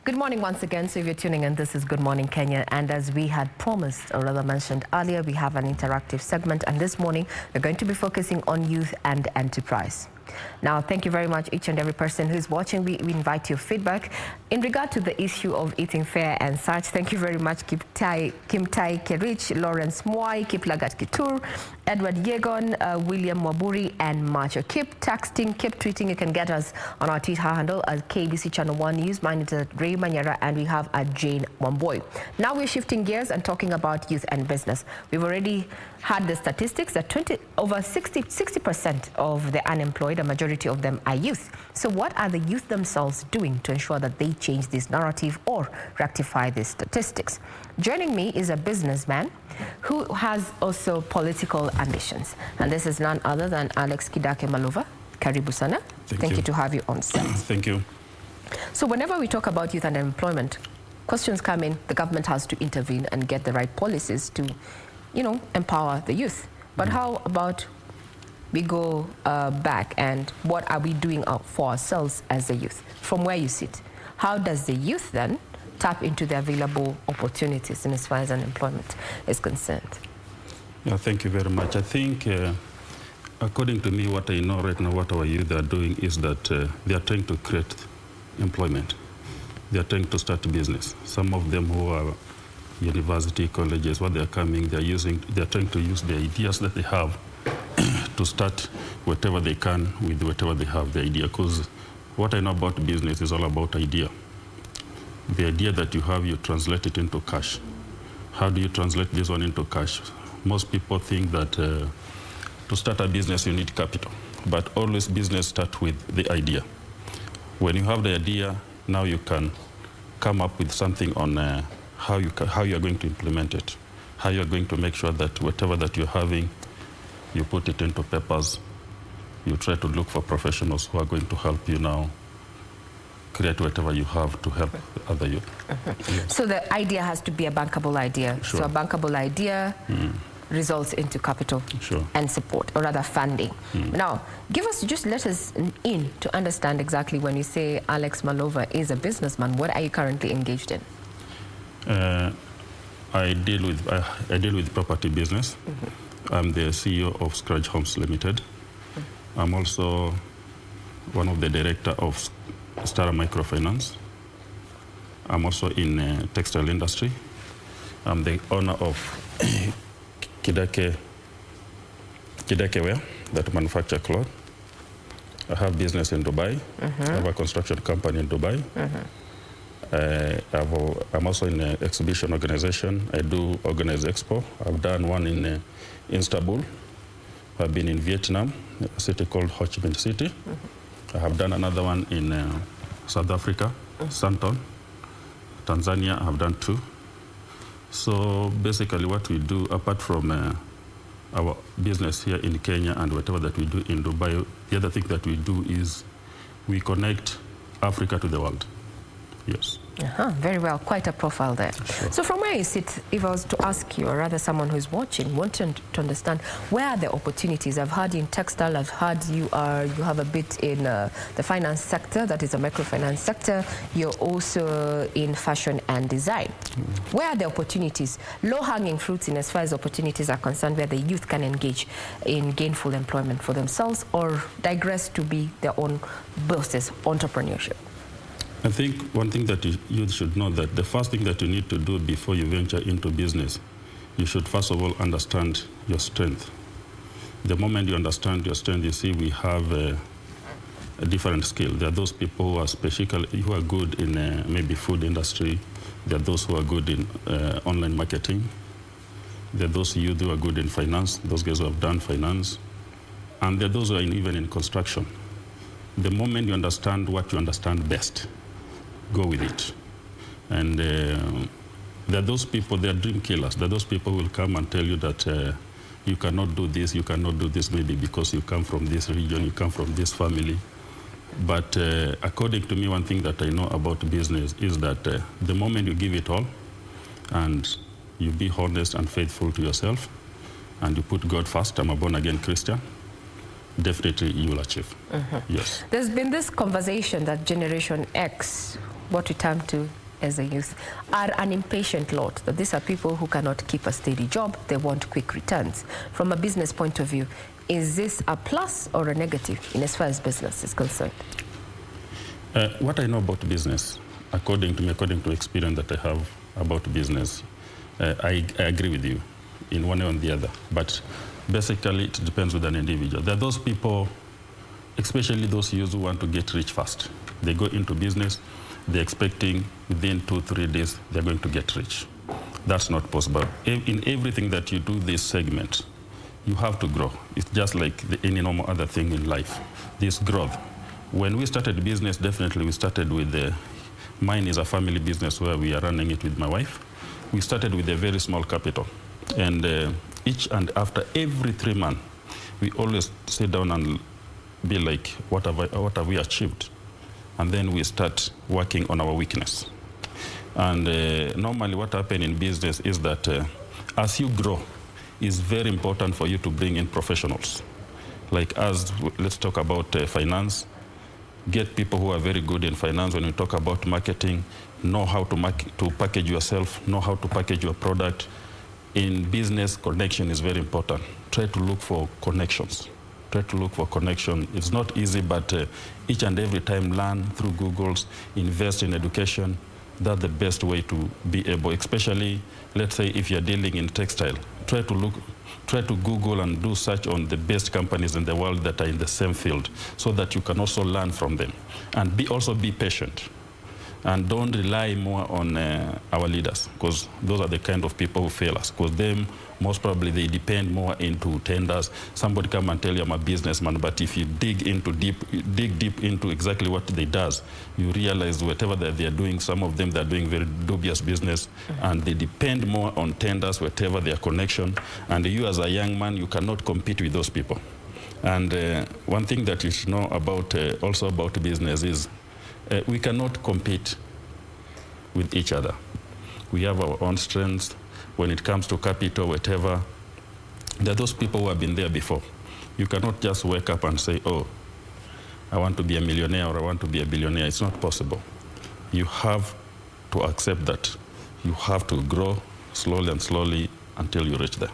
Good morning once again. So if you're tuning in, this is Good Morning Kenya. And as we had promised, or rather mentioned earlier, we have an interactive segment. And this morning, we're going to be focusing on youth and enterprise. Now, thank you very much, each and every person who's watching. We invite your feedback in regard to the issue of eating fair and such. Thank you very much, Kim Tai Kerich, Lawrence Mwai, Kiplagat Kitur, Edward Yegon, William Waburi, and Macho. Keep texting, keep tweeting. You can get us on our Twitter handle at KBC Channel 1 News. Mine is at Ray Manyara, and we have at Jane Wamboy. Now we're shifting gears and talking about youth and business. We've already had the statistics that over 60% of the unemployed, a majority of them are youth. So what are the youth themselves doing to ensure that they change this narrative or rectify these statistics? Joining me is a businessman who has also political ambitions. And this is none other than Alex Kidake Malova. Karibu sana. Thank you to have you on set. Thank you. So whenever we talk about youth and employment, questions come in, the government has to intervene and get the right policies to, empower the youth. But how about we go back, and what are we doing for ourselves as the youth? From where you sit, how does the youth then tap into the available opportunities in as far as unemployment is concerned? Yeah, thank you very much. I think, according to me, what I know right now, what our youth are doing is that they are trying to create employment. They are trying to start a business. Some of them who are university, colleges, what they are coming, they are trying to use the ideas that they have to start whatever they can with whatever they have, the idea. Because what I know about business is all about idea. The idea that you have, you translate it into cash. How do you translate this one into cash? Most people think that to start a business, you need capital. But always business starts with the idea. When you have the idea, now you can come up with something on how you are going to implement it, how you are going to make sure that whatever that you're having, you put it into papers. You try to look for professionals who are going to help you now create whatever you have to help other youth. Yes. So the idea has to be a bankable idea. Sure. So a bankable idea results into capital and support, or rather funding. Now, let us in to understand exactly when you say Alex Malova is a businessman, what are you currently engaged in? I deal with property business. I'm the CEO of Scratch Homes Limited. I'm also one of the director of Star Microfinance. I'm also in textile industry. I'm the owner of Kidake Wear that manufacture clothes. I have business in Dubai. I have a construction company in Dubai. I'm also in an exhibition organization. I do organize expo. I've done one in Istanbul. I've been in Vietnam, a city called Ho Chi Minh City. I have done another one in South Africa, Santon. Tanzania, I have done 2. So basically what we do, apart from our business here in Kenya and whatever that we do in Dubai, the other thing that we do is we connect Africa to the world. Yes. Very well, quite a profile there. Sure. So from where you sit, if I was to ask you, or rather someone who's watching, wanting to understand where are the opportunities? I've heard you in textile, I've heard you have a bit in the finance sector, that is the microfinance sector. You're also in fashion and design. Where are the opportunities, low-hanging fruits in as far as opportunities are concerned, where the youth can engage in gainful employment for themselves or digress to be their own bosses, entrepreneurship? I think one thing that you should know, that the first thing that you need to do before you venture into business, you should first of all understand your strength. The moment you understand your strength, you see we have a different skill. There are those people who are good in maybe food industry. There are those who are good in online marketing. There are those youth who are good in finance, those guys who have done finance. And there are those who are even in construction. The moment you understand what you understand best, go with it. And there are those people, they are dream killers. There are those people who will come and tell you that you cannot do this, maybe because you come from this region, you come from this family. But according to me, one thing that I know about business is that the moment you give it all and you be honest and faithful to yourself and you put God first, I'm a born-again Christian, definitely you will achieve. Yes. There's been this conversation that Generation X what we term to as a youth, are an impatient lot. That these are people who cannot keep a steady job. They want quick returns. From a business point of view, is this a plus or a negative in as far as business is concerned? What I know about business, according to experience that I have about business, I agree with you in one way or the other. But basically, it depends with an individual. There are those people, especially those youths who want to get rich fast. They go into business, they're expecting within 2-3 days they're going to get rich. That's not possible. In everything that you do this segment, you have to grow. It's just like any normal other thing in life. This growth. When we started business, definitely we started with mine is a family business where we are running it with my wife. We started with a very small capital. And each and after every 3 months, we always sit down and be like, what have we achieved? And then we start working on our weakness. And normally what happens in business is that as you grow, it's very important for you to bring in professionals. Like us, let's talk about finance. Get people who are very good in finance. When we talk about marketing, know how to package yourself, know how to package your product. In business, connection is very important. Try to look for connections. Try to look for connection. It's not easy, but each and every time learn through Googles, invest in education. That's the best way to be able, especially, let's say if you're dealing in textile, try to Google and do search on the best companies in the world that are in the same field so that you can also learn from them. And also be patient. And don't rely more on our leaders, because those are the kind of people who fail us. Because them, most probably, they depend more into tenders. Somebody come and tell you I'm a businessman, but if you dig deep into exactly what they does, you realize whatever that they are doing, some of them they're doing very dubious business, and they depend more on tenders, whatever their connection. And you as a young man, you cannot compete with those people. And one thing that you should know about also about business is we cannot compete with each other. We have our own strengths. When it comes to capital, whatever, there are those people who have been there before. You cannot just wake up and say, oh, I want to be a millionaire or I want to be a billionaire. It's not possible. You have to accept that. You have to grow slowly and slowly until you reach there.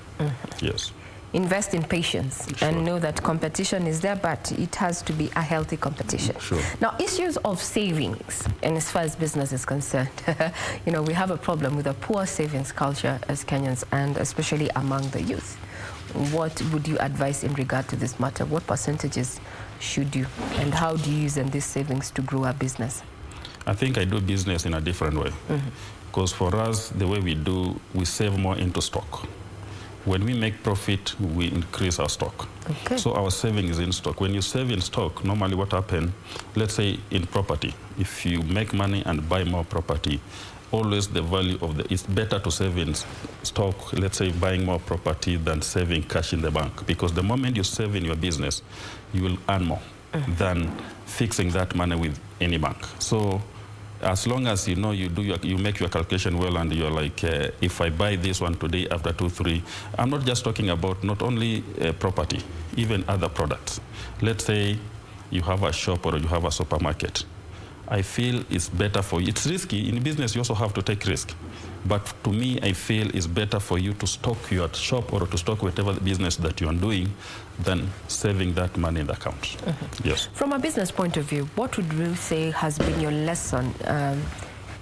Yes. Invest in patience and know that competition is there, but it has to be a healthy competition. Sure. Now, issues of savings, and as far as business is concerned, you know, we have a problem with a poor savings culture as Kenyans, and especially among the youth. What would you advise in regard to this matter? What percentages should you, and how do you use these savings to grow a business? I think I do business in a different way. Because for us, the way we do, we save more into stock. When we make profit, we increase our stock. Okay. So our saving is in stock. When you save in stock, normally what happens, let's say in property, if you make money and buy more property, always the value of it's better to save in stock, let's say buying more property than saving cash in the bank. Because the moment you save in your business, you will earn more than fixing that money with any bank. So as long as you know you make your calculation well, and you're like, if I buy this one today after 2-3, I'm not just talking about not only property, even other products. Let's say you have a shop or you have a supermarket. I feel it's better for you. It's risky. In business, you also have to take risk. But to me, I feel it's better for you to stock your shop or to stock whatever business that you're doing than saving that money in the account. Yes. From a business point of view, what would you say has been your lesson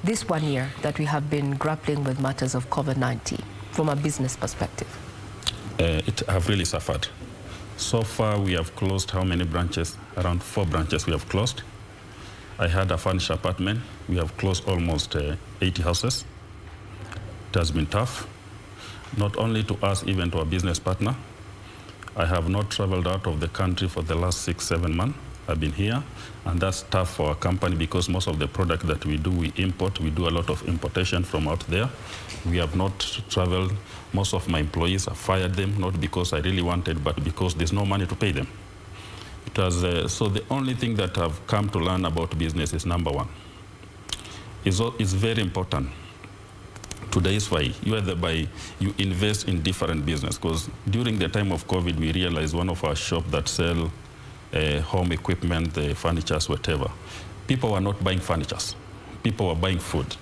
this 1 year that we have been grappling with matters of COVID-19 from a business perspective? It have really suffered. So far, we have closed how many branches? Around 4 branches we have closed. I had a furnished apartment. We have closed almost 80 houses. It has been tough, not only to us, even to our business partner. I have not traveled out of the country for the last 6-7 months. I've been here, and that's tough for our company because most of the product that we do, we import. We do a lot of importation from out there. We have not traveled. Most of my employees, I fired them, not because I really wanted, but because there's no money to pay them. It was, so the only thing that I've come to learn about business is number one. It's very important to diversify. You invest in different business, because during the time of COVID, we realized one of our shops that sell home equipment, furnitures, whatever, people were not buying furnitures. people were buying food.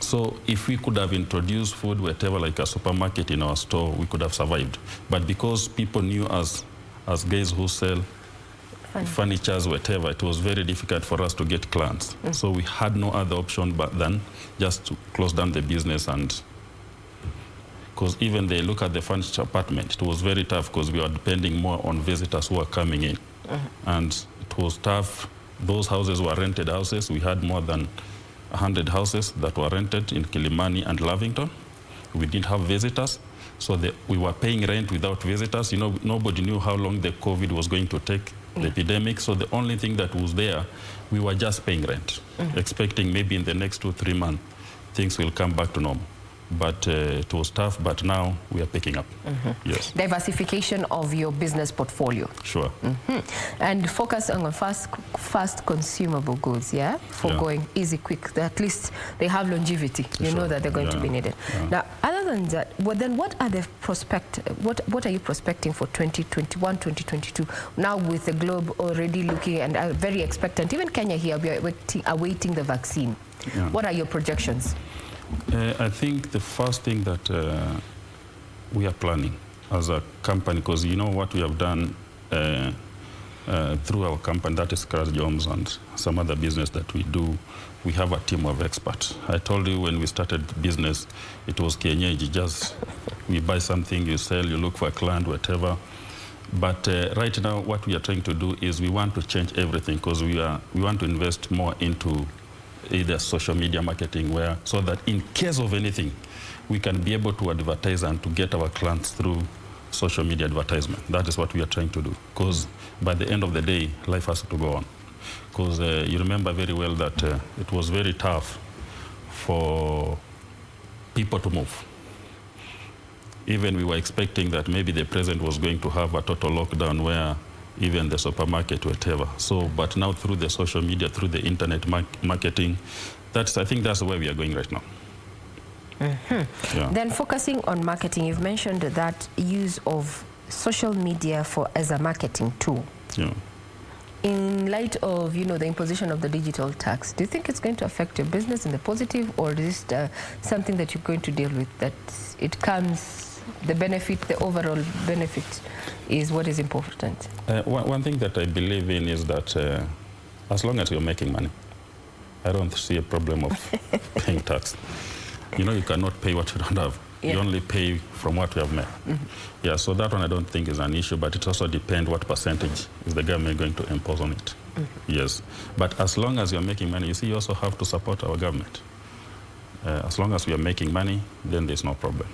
So if we could have introduced food, whatever, like a supermarket in our store, we could have survived. But because people knew us as guys who sell furnitures, whatever, it was very difficult for us to get clients. So we had no other option but than just to close down the business. And because even they look at the furniture apartment, it was very tough because we were depending more on visitors who were coming in. And it was tough. Those houses were rented houses. We had more than 100 houses that were rented in Kilimani and Lavington. We didn't have visitors. So we were paying rent without visitors. You know, nobody knew how long the COVID was going to take, the epidemic. So the only thing that was there, we were just paying rent, expecting maybe in the next 2-3 months, things will come back to normal. But it was tough, but now we are picking up. Yes. Diversification of your business portfolio. Sure. And focus on fast consumable goods, yeah? For going easy, quick. At least they have longevity. You know that they're going to be needed. Now, other than that, well, then what are the what are you prospecting for 2021, 2022? Now with the globe already looking and very expectant, even Kenya here, we are awaiting the vaccine. What are your projections? I think the first thing that we are planning as a company, because you know what we have done through our company, that is Crash Jones and some other business that we do, we have a team of experts. I told you when we started business, it was kienyeji, just we buy something, you sell, you look for a client, whatever. But right now, what we are trying to do is we want to change everything because we want to invest more into either social media marketing so that in case of anything, we can be able to advertise and to get our clients through social media advertisement. That is what we are trying to do. Because by the end of the day, life has to go on. Because you remember very well that it was very tough for people to move. Even we were expecting that maybe the president was going to have a total lockdown where even the supermarket, whatever. So, but now through the social media, through the internet marketing, I think that's where we are going right now. Then focusing on marketing, you've mentioned that use of social media as a marketing tool. In light of, you know, the imposition of the digital tax, do you think it's going to affect your business in the positive, or is it something that you're going to deal with, that it comes, the benefit, the overall benefit is what is important? One thing that I believe in is that as long as you're making money, I don't see a problem of paying tax. You know, you cannot pay what you don't have. You only pay from what you have made. So that one I don't think is an issue, but it also depends what percentage is the government going to impose on it. Yes, but as long as you're making money, you see, you also have to support our government. As long as we are making money, then there's no problem.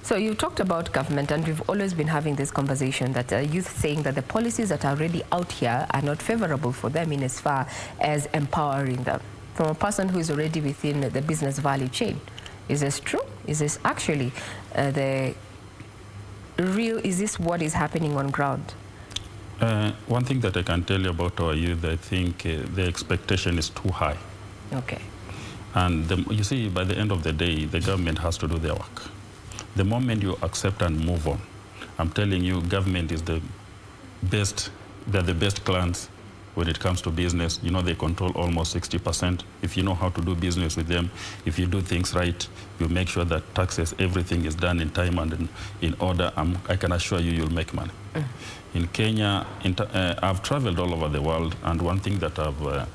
So you talked about government, and we've always been having this conversation that youth saying that the policies that are already out here are not favorable for them in as far as empowering them. From a person who is already within the business value chain, is this true? Is this actually is this what is happening on ground? One thing that I can tell you about our youth, I think the expectation is too high. Okay. And you see, by the end of the day, the government has to do their work. The moment you accept and move on, I'm telling you, government is the best, they're the best clients when it comes to business. You know, they control almost 60%. If you know how to do business with them, if you do things right, you make sure that taxes, everything is done in time and in order, I can assure you, you'll make money. In Kenya, I've traveled all over the world, and one thing that I've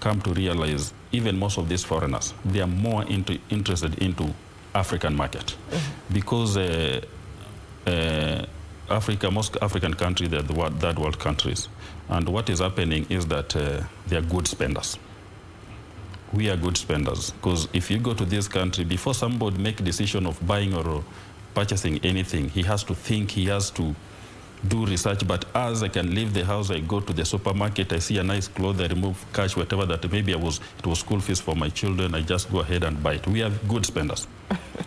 come to realize, even most of these foreigners, they are more interested into African market, because most African countries, they're the third world countries, and what is happening is that they are good spenders. We are good spenders, because if you go to this country, before somebody make a decision of buying or purchasing anything, he has to think, he has to do research. But as I can leave the house, I go to the supermarket, I see a nice clothes, I remove cash, whatever that maybe it was school fees for my children, I just go ahead and buy it. We are good spenders.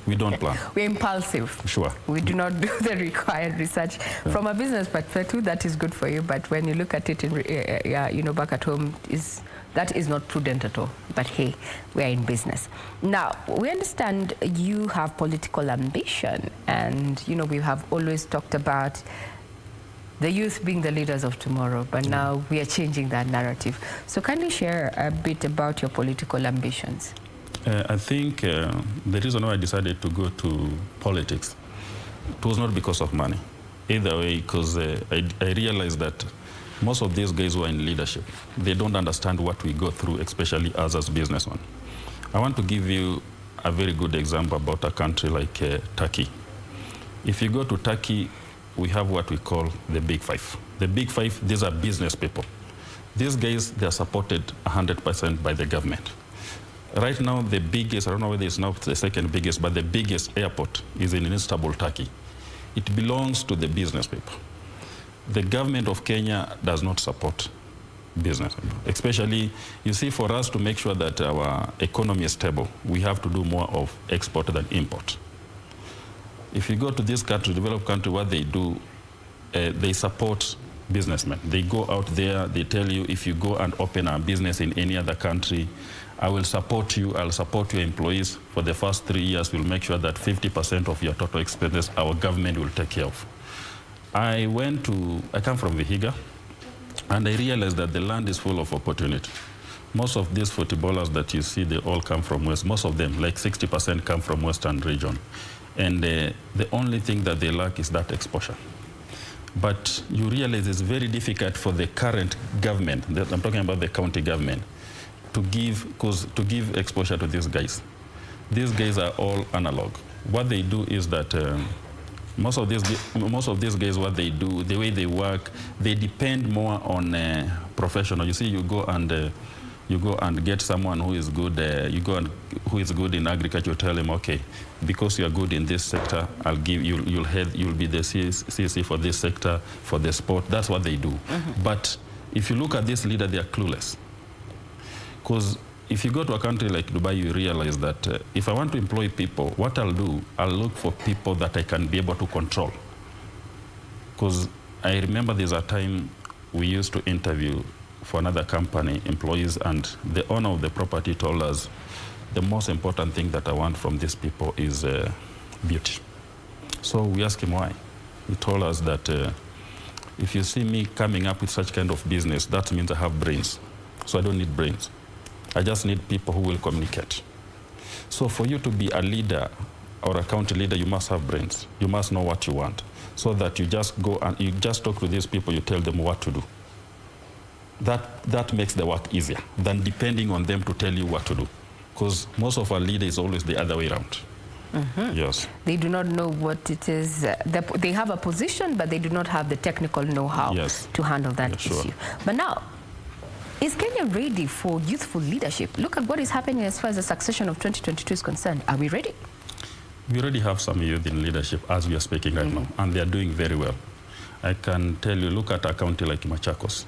We don't plan. We're impulsive. Sure. We do not do the required research. From a business perspective, that is good for you, but when you look at it in, back at home, that is not prudent at all. But hey, we are in business. Now, we understand you have political ambition, and we have always talked about The youth being the leaders of tomorrow, but now we are changing that narrative. So can you share a bit about your political ambitions? I think the reason why I decided to go to politics, it was not because of money. Either way, because I realized that most of these guys who are in leadership, they don't understand what we go through, especially us as businessmen. I want to give you a very good example about a country like Turkey. If you go to Turkey, we have what we call the Big Five. The Big Five, these are business people. These guys, they are supported 100% by the government. Right now, the biggest, I don't know whether it's now the second biggest, but the biggest airport is in Istanbul, Turkey. It belongs to the business people. The government of Kenya does not support business people. Especially, you see, for us to make sure that our economy is stable, we have to do more of export than import. If you go to this country, developed country, what they do, they support businessmen. They go out there, they tell you, if you go and open a business in any other country, I will support you, I'll support your employees. For the first 3 years, we'll make sure that 50% of your total expenses, our government will take care of. I come from Vihiga, and I realized that the land is full of opportunity. Most of these footballers that you see, they all come from West. Most of them, like 60%, come from Western region. And the only thing that they lack is that exposure. But you realize it's very difficult for the current government, I'm talking about the county government, to give exposure to these guys. These guys are all analog. What they do is that most of these guys, what they do, the way they work, they depend more on professional. You see, you go and get someone who is good. Who is good in agriculture. You tell him, okay, because you are good in this sector, I'll give you. You'll be the CC for this sector, for the sport. That's what they do. Mm-hmm. But if you look at this leader, they are clueless. Because if you go to a country like Dubai, you realize that if I want to employ people, what I'll do, I'll look for people that I can be able to control. Because I remember there's a time we used to interview for another company employees, and the owner of the property told us, the most important thing that I want from these people is beauty. So we asked him why. He told us that if you see me coming up with such kind of business, that means I have brains. So I don't need brains. I just need people who will communicate. So for you to be a leader or a county leader, you must have brains. You must know what you want, so that you just go and you just talk to these people, you tell them what to do. That makes the work easier than depending on them to tell you what to do. Because most of our leaders is always the other way around. Mm-hmm. Yes. They do not know what it is. They have a position, but they do not have the technical know-how to handle that issue. Sure. But now, is Kenya ready for youthful leadership? Look at what is happening as far as the succession of 2022 is concerned. Are we ready? We already have some youth in leadership as we are speaking right now, and they are doing very well. I can tell you, look at a county like Machakos.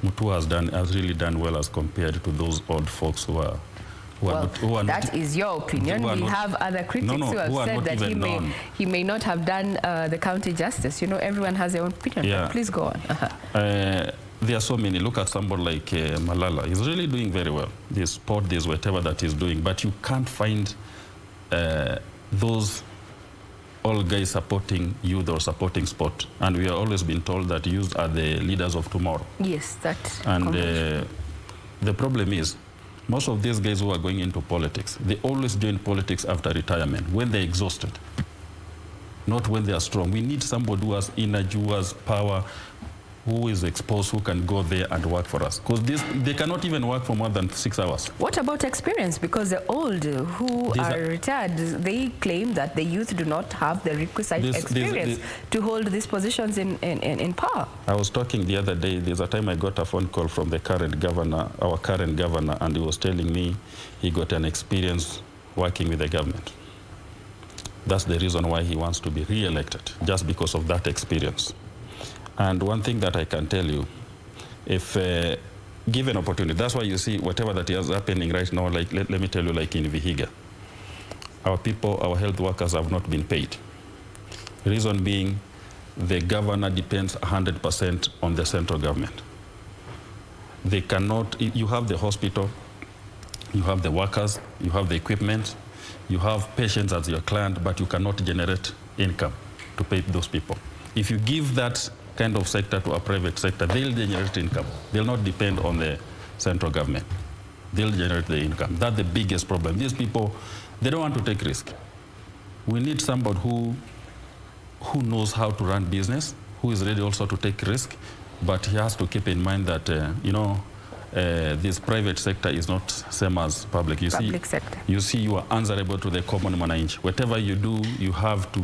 Mutu has really done well as compared to those old folks who are that is your opinion. We have other critics who have said that he may not have done the county justice. You know, everyone has their own opinion. Yeah. Please go on. There are so many. Look at somebody like Malala. He's really doing very well. This sport, this whatever that he's doing, but you can't find those all guys supporting youth or supporting sport. And we have always been told that youth are the leaders of tomorrow. Yes, that. And the problem is, most of these guys who are going into politics, they always join politics after retirement, when they're exhausted, not when they are strong. We need somebody who has energy, who has power, who is exposed, who can go there and work for us. Because they cannot even work for more than 6 hours. What about experience? Because the old who are retired, they claim that the youth do not have the requisite experience to hold these positions in power. I was talking the other day, there's a time I got a phone call from the current governor, our current governor, and he was telling me he got an experience working with the government. That's the reason why he wants to be re-elected, just because of that experience. And one thing that I can tell you, if given opportunity, that's why you see whatever that is happening right now, like let me tell you, like in Vihiga, our people, our health workers have not been paid. Reason being, the governor depends 100% on the central government. They cannot, you have the hospital, you have the workers, you have the equipment, you have patients as your client, but you cannot generate income to pay those people. If you give that kind of sector to a private sector, they'll generate income. They'll not depend on the central government. They'll generate the income. That's the biggest problem. These people, they don't want to take risk. We need somebody who knows how to run business, who is ready also to take risk, but he has to keep in mind that, this private sector is not same as public. Sector. You see, you are answerable to the common mananchi. Whatever you do, you have to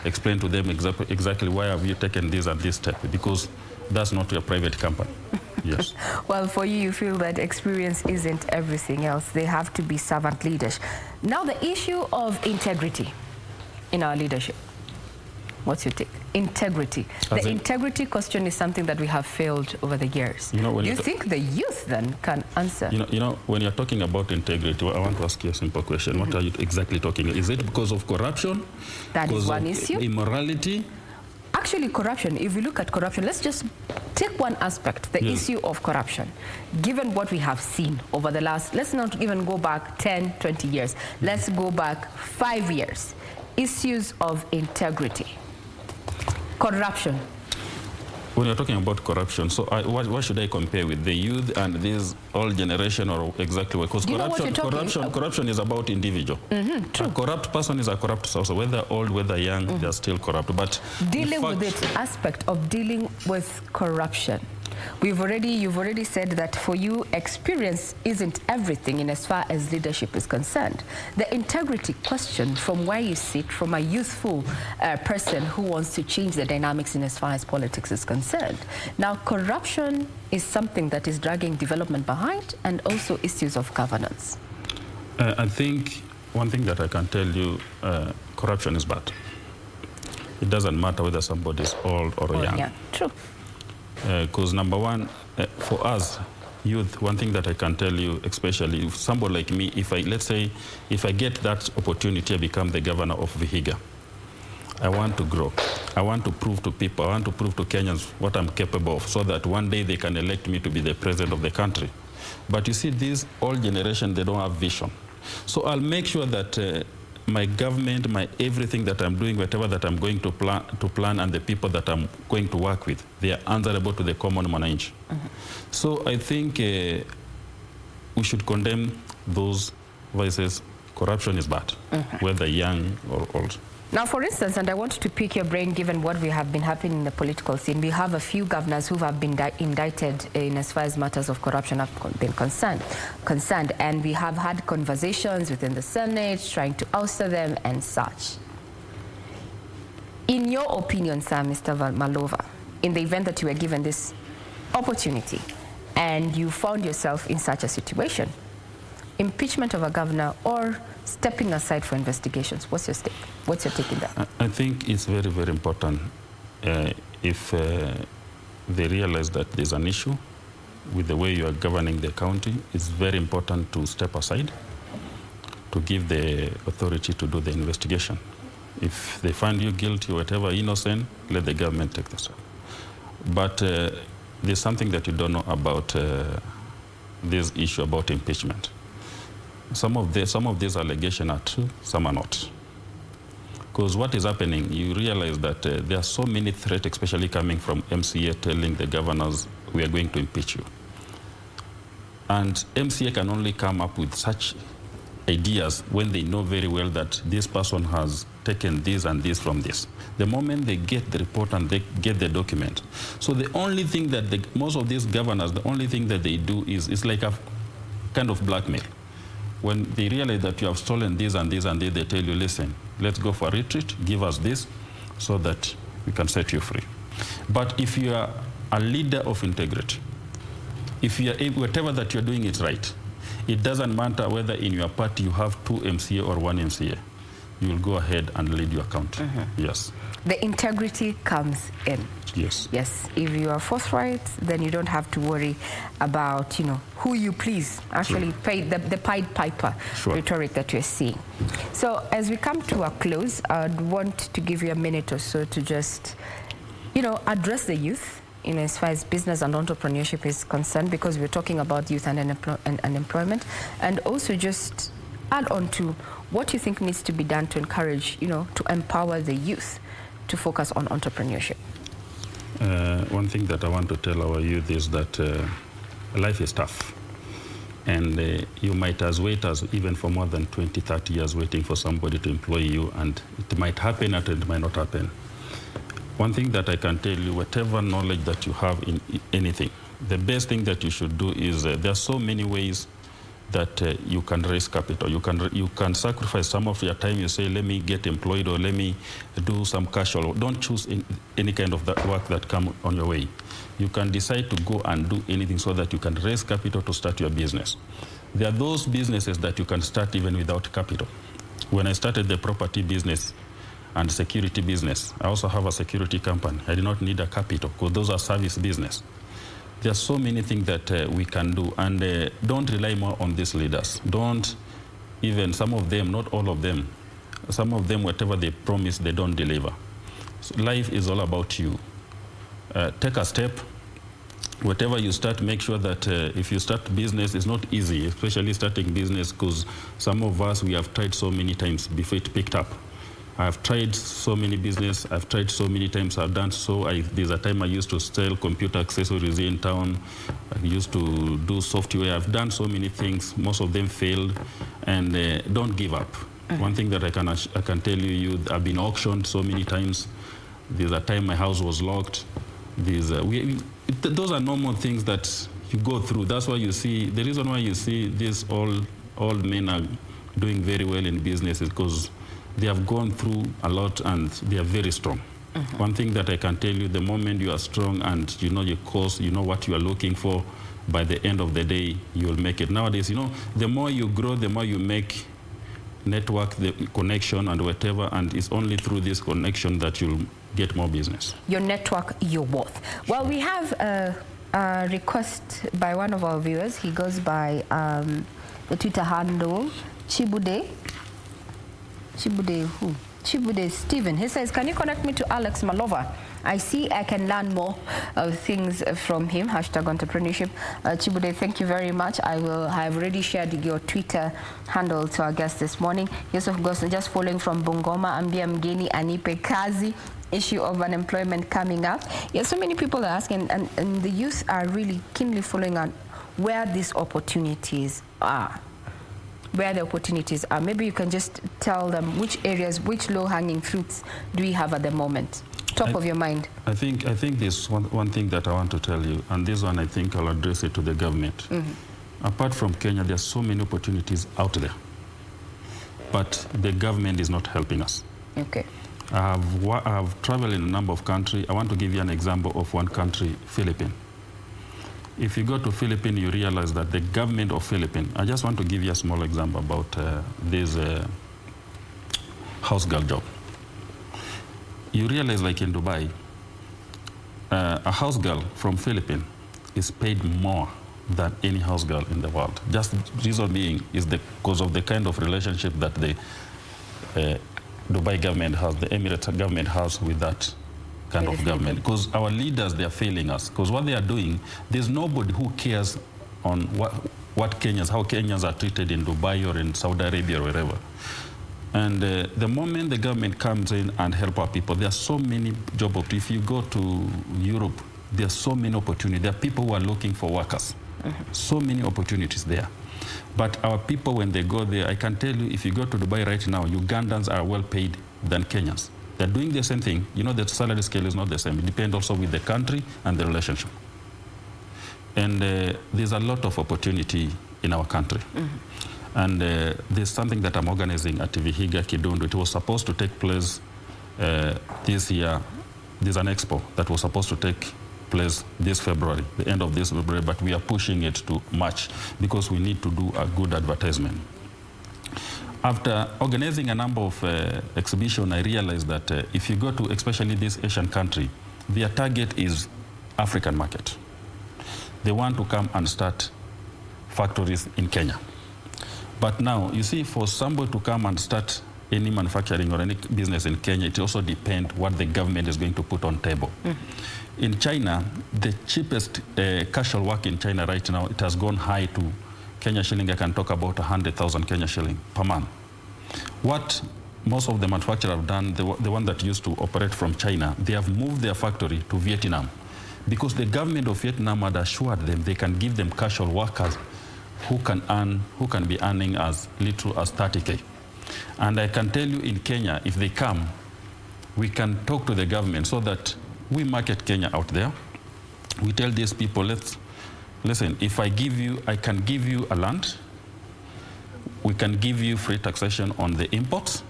explain to them exactly why have you taken this and this step, because that's not your private company. Yes. Well, for you feel that experience isn't everything else. They have to be servant leaders. Now, the issue of integrity in our leadership. What's your take? Integrity. The integrity question is something that we have failed over the years. Do you think the youth then can answer? When you're talking about integrity, I want to ask you a simple question. What are you exactly talking about? Is it because of corruption? That is one issue. Immorality? Actually, corruption, if we look at corruption, let's just take one aspect, the issue of corruption. Given what we have seen over the last, let's not even go back 10, 20 years. Let's go back 5 years. Issues of integrity. Corruption. When you're talking about corruption, so what should I compare with? The youth and this old generation, or exactly? Because corruption is about individual. True. A corrupt person is a corrupt person, whether old, whether young, they're still corrupt. But dealing with this aspect of dealing with corruption, you've already said that for you, experience isn't everything in as far as leadership is concerned. The integrity question, from where you sit, from a youthful person who wants to change the dynamics in as far as politics is concerned. Now, corruption is something that is dragging development behind, and also issues of governance. I think one thing that I can tell you, corruption is bad. It doesn't matter whether somebody is old or young. Yeah, true. Because number one, for us, youth, one thing that I can tell you, especially if somebody like me, let's say, if I get that opportunity to become the governor of Vihiga, I want to grow. I want to prove to people, I want to prove to Kenyans what I'm capable of, so that one day they can elect me to be the president of the country. But you see, this old generation, they don't have vision. So I'll make sure that my government, my everything that I'm doing, whatever that I'm going to plan, and the people that I'm going to work with, they are answerable to the common mananchi. So I think we should condemn those vices. Corruption is bad, whether young or old. Now, for instance, and I want to pick your brain, given what we have been happening in the political scene, we have a few governors who have been indicted in as far as matters of corruption have been concerned, and we have had conversations within the Senate trying to ousted them and such. In your opinion, sir, Mr. Malova, in the event that you were given this opportunity and you found yourself in such a situation, impeachment of a governor or stepping aside for investigations, what's your take? What's your take in that? I think it's very, very important if they realize that there's an issue with the way you are governing the county. It's very important to step aside, to give the authority to do the investigation. If they find you guilty or whatever, innocent, let the government take the step. But there's something that you don't know about this issue about impeachment. Some of these allegations are true, some are not. Because what is happening, you realize that there are so many threats, especially coming from MCA, telling the governors, we are going to impeach you. And MCA can only come up with such ideas when they know very well that this person has taken this and this from this. The moment they get the report and they get the document. So the only thing that most of these governors, the only thing that they do is like a kind of blackmail. When they realize that you have stolen this and this and this, they tell you, listen, let's go for a retreat, give us this, so that we can set you free. But if you are a leader of integrity, if you are, whatever that you're doing is right, it doesn't matter whether in your party you have 2 MCA or 1 MCA, you will go ahead and lead your country. Yes. The integrity comes in. Yes. Yes. If you are forthright, then you don't have to worry about, who you please. Actually, pay the Pied Piper rhetoric that you're seeing. So as we come to a close, I'd want to give you a minute or so to just, address the youth, as far as business and entrepreneurship is concerned, because we're talking about youth and unemployment, and also just add on to what you think needs to be done to encourage, to empower the youth to focus on entrepreneurship? One thing that I want to tell our youth is that life is tough. And you might wait even for more than 20, 30 years waiting for somebody to employ you, and it might happen and it might not happen. One thing that I can tell you, whatever knowledge that you have in anything, the best thing that you should do is there are so many ways that you can raise capital. You can sacrifice some of your time. You say, let me get employed or let me do some casual. Don't choose any kind of that work that come on your way. You can decide to go and do anything so that you can raise capital to start your business. There are those businesses that you can start even without capital. When I started the property business and security business, I also have a security company. I did not need a capital because those are service business. There are so many things that we can do, and don't rely more on these leaders. Don't even, some of them, not all of them, some of them, whatever they promise, they don't deliver. So life is all about you. Take a step. Whatever you start, make sure that if you start business, it's not easy, especially starting business, because some of us, we have tried so many times before it picked up. I've tried so many business. I've tried so many times. I've done so. There's a time I used to sell computer accessories in town. I used to do software. I've done so many things. Most of them failed. And don't give up. One thing that I can tell you, I've been auctioned so many times. There's a time my house was locked. Those are normal things that you go through. That's why you see, the reason why you see these old men are doing very well in business is because they have gone through a lot and they are very strong. One thing that I can tell you, the moment you are strong and you know your course, you know what you are looking for, by the end of the day, you will make it. Nowadays, you know, the more you grow, the more you make network, the connection and whatever, and it's only through this connection that you'll get more business. Your network, your worth. Well, we have a request by one of our viewers. He goes by the Twitter handle, Chibude who? Chibude Stephen. He says, can you connect me to Alex Malova? I see I can learn more things from him. #entrepreneurship. Chibude, thank you very much. I have already shared your Twitter handle to our guest this morning. Yes, of course, just following from Bungoma, Ambia Mgeni, Anipe Kazi, issue of unemployment coming up. Yes, so many people are asking, and the youth are really keenly following on where these opportunities are. Where the opportunities are. Maybe you can just tell them which areas, which low-hanging fruits do we have at the moment? Top of your mind. I think there's one thing that I want to tell you, and this one I think I'll address it to the government. Apart from Kenya, there are so many opportunities out there, but the government is not helping us. Okay. I've traveled in a number of countries. I want to give you an example of one country, Philippines. If you go to Philippines, you realize that the government of Philippines, I just want to give you a small example about this house girl job. You realize, like in Dubai, a house girl from Philippines is paid more than any house girl in the world. Just the reason being is because of the kind of relationship that the Dubai government has, the Emirates government has with that kind of government. Because our leaders, they are failing us. Because what they are doing, there's nobody who cares on how Kenyans are treated in Dubai or in Saudi Arabia or wherever. And the moment the government comes in and help our people, there are so many job opportunities. If you go to Europe, there are so many opportunities. There are people who are looking for workers. So many opportunities there. But our people, when they go there, I can tell you, if you go to Dubai right now, Ugandans are well paid than Kenyans. They're doing the same thing. You know, the salary scale is not the same. It depends also with the country and the relationship. And there's a lot of opportunity in our country. And there's something that I'm organizing at Vihiga Kidundu. It was supposed to take place this year. There's an expo that was supposed to take place this February, the end of this February, but we are pushing it to March because we need to do a good advertisement. After organizing a number of exhibitions, I realized that if you go to especially this Asian country, their target is African market. They want to come and start factories in Kenya. But now, you see, for somebody to come and start any manufacturing or any business in Kenya, it also depends what the government is going to put on table. In China, the cheapest casual work in China right now, it has gone high to Kenya shilling. I can talk about 100,000 Kenya shilling per month. What most of the manufacturers have done, the one that used to operate from China, they have moved their factory to Vietnam because the government of Vietnam had assured them they can give them casual workers who can be earning as little as 30K. And I can tell you in Kenya, if they come, we can talk to the government so that we market Kenya out there. We tell these people, listen, if I can give you a land, we can give you free taxation on the imports.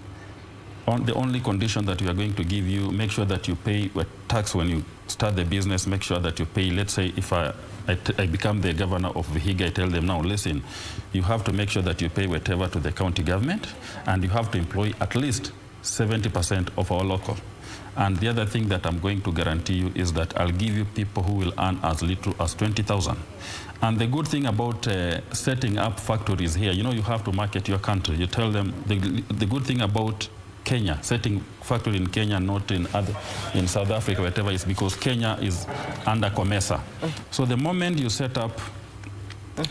On the only condition that we are going to give you, make sure that you pay a tax when you start the business, make sure that you pay, let's say if I become the governor of Vihiga, I tell them now, listen, you have to make sure that you pay whatever to the county government, and you have to employ at least 70% of our local. And the other thing that I'm going to guarantee you is that I'll give you people who will earn as little as 20,000. And the good thing about setting up factories here, you know, you have to market your country. You tell them the good thing about Kenya, setting factory in Kenya, not in South Africa, whatever, is because Kenya is under COMESA. So the moment you set up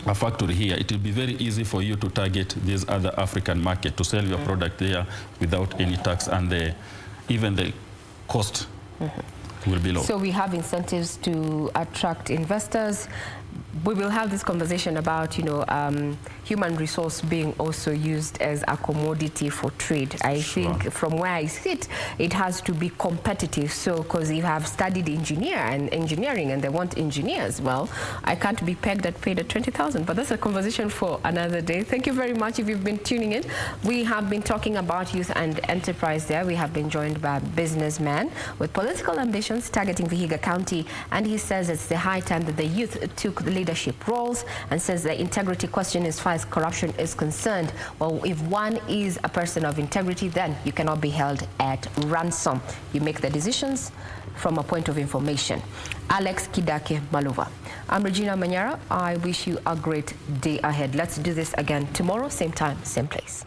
a factory here, it will be very easy for you to target these other African market to sell your product there without any tax, and even the cost will be low. So we have incentives to attract investors. We will have this conversation about, you know, human resource being also used as a commodity for trade. I think from where I sit, it has to be competitive. So, because you have studied engineering and they want engineers, well, I can't be paid at 20,000. But that's a conversation for another day. Thank you very much if you've been tuning in. We have been talking about youth and enterprise there. We have been joined by a businessman with political ambitions targeting Vihiga County, and he says it's the high time that the youth took the leadership roles, and says the integrity question as far as corruption is concerned. Well, if one is a person of integrity, then you cannot be held at ransom. You make the decisions from a point of information. Alex Kidake Malova. I'm Regina Manyara. I wish you a great day ahead. Let's do this again tomorrow, same time, same place.